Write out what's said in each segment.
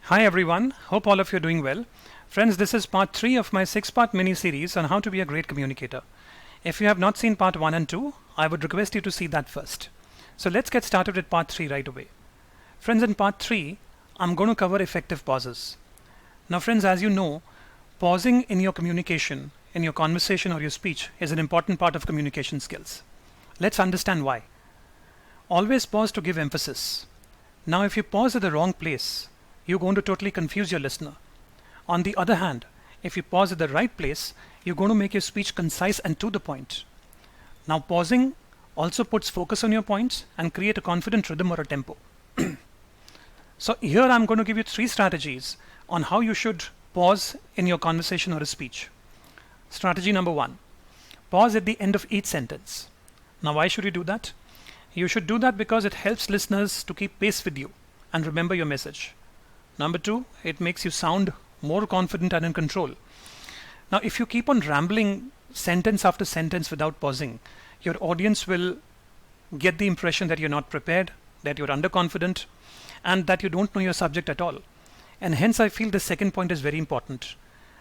Hi everyone, hope all of you are doing well. Friends, this is part 3 of my 6-part mini-series on how to be a great communicator. If you have not seen part 1 and 2, I would request you to see that first. So let's get started with part 3 right away. Friends, in part 3, I'm going to cover effective pauses. Now friends, as you know, pausing in your communication, in your conversation or your speech is an important part of communication skills. Let's understand why. Always pause to give emphasis. Now if you pause at the wrong place, you're going to totally confuse your listener. On the other hand, if you pause at the right place, you're going to make your speech concise and to the point. Now pausing also puts focus on your points and create a confident rhythm or a tempo. So here I'm going to give you 3 strategies on how you should pause in your conversation or a speech. Strategy number 1, pause at the end of each sentence. Now why should you do that? You should do that because it helps listeners to keep pace with you and remember your message. Number 2, it makes you sound more confident and in control. Now, if you keep on rambling sentence after sentence without pausing, your audience will get the impression that you're not prepared, that you're underconfident, and that you don't know your subject at all. And hence, I feel the second point is very important.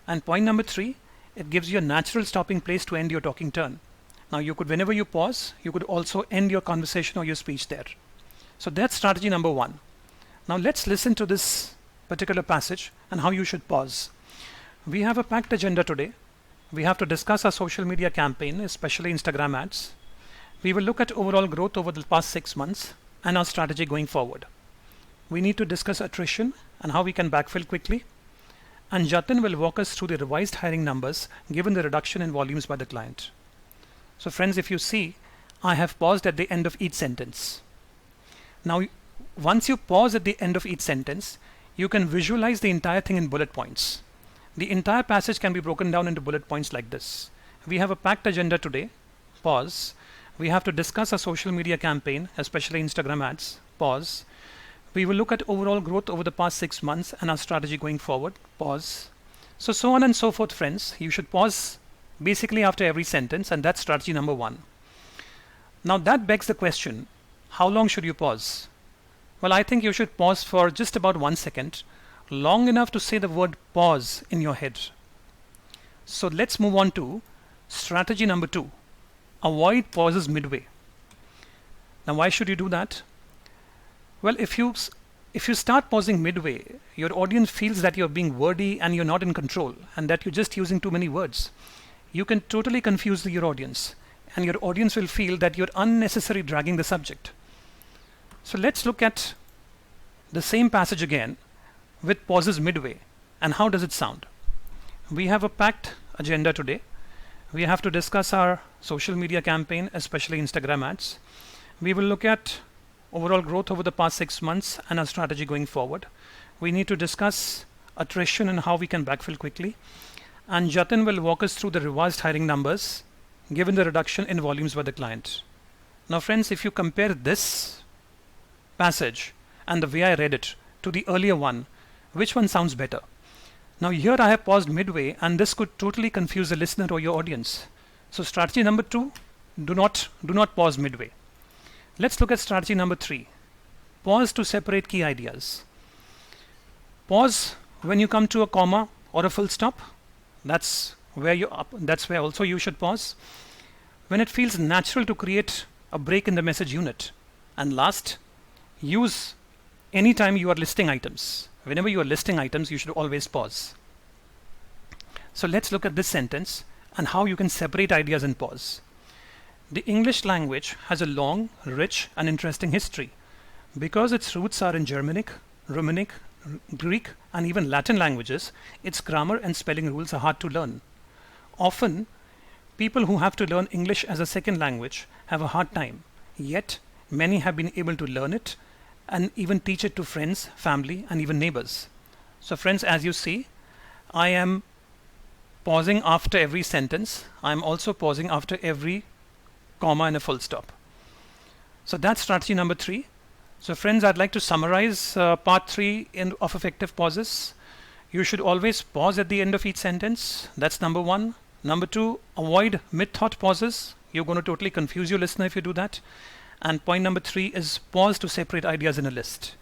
And point number 3, it gives you a natural stopping place to end your talking turn. Now, whenever you pause, you could also end your conversation or your speech there. So that's strategy number 1. Now, let's listen to this particular passage and how you should pause. We have a packed agenda today. We have to discuss our social media campaign, especially Instagram ads. We will look at overall growth over the past 6 months and our strategy going forward. We need to discuss attrition and how we can backfill quickly. And Jatin will walk us through the revised hiring numbers given the reduction in volumes by the client. So friends, if you see, I have paused at the end of each sentence. Now, once you pause at the end of each sentence, you can visualize the entire thing in bullet points. The entire passage can be broken down into bullet points like this. We have a packed agenda today. Pause. We have to discuss our social media campaign, especially Instagram ads. Pause. We will look at overall growth over the past 6 months and our strategy going forward. Pause. So on and so forth, friends. You should pause basically after every sentence, and that's strategy number 1. Now that begs the question, how long should you pause? Well, I think you should pause for just about 1 second, long enough to say the word pause in your head. So let's move on to strategy number 2. Avoid pauses midway. Now why should you do that? Well, if you start pausing midway, your audience feels that you're being wordy and you're not in control and that you're just using too many words. You can totally confuse your audience, and your audience will feel that you're unnecessarily dragging the subject. So let's look at the same passage again with pauses midway. And how does it sound? We have a packed agenda today. We have to discuss our social media campaign, especially Instagram ads. We will look at overall growth over the past 6 months and our strategy going forward. We need to discuss attrition and how we can backfill quickly. And Jatin will walk us through the revised hiring numbers given the reduction in volumes by the client. Now friends, if you compare this passage and the way I read it to the earlier one, which one sounds better? Now here I have paused midway, and this could totally confuse the listener or your audience. So strategy number 2, do not pause midway. Let's look at strategy number 3. Pause to separate key ideas. Pause when you come to a comma or a full stop. That's where also you should pause. When it feels natural to create a break in the message unit. And last, use anytime you are listing items. Whenever you are listing items, you should always pause. So let's look at this sentence and how you can separate ideas and pause. The English language has a long, rich and interesting history. Because its roots are in Germanic, Romanic, Greek and even Latin languages, its grammar and spelling rules are hard to learn. Often, people who have to learn English as a second language have a hard time, yet many have been able to learn it and even teach it to friends, family and even neighbors. So friends, as you see, I am pausing after every sentence. I am also pausing after every comma and a full stop. So that's strategy number 3. So friends, I'd like to summarize part 3 of effective pauses. You should always pause at the end of each sentence. That's number 1. Number 2, avoid mid-thought pauses. You're going to totally confuse your listener if you do that. And point number 3 is pause to separate ideas in a list.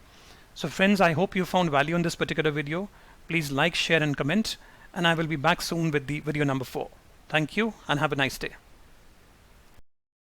So friends, I hope you found value in this particular video. Please like, share and comment, and I will be back soon with the video number 4. Thank you and have a nice day.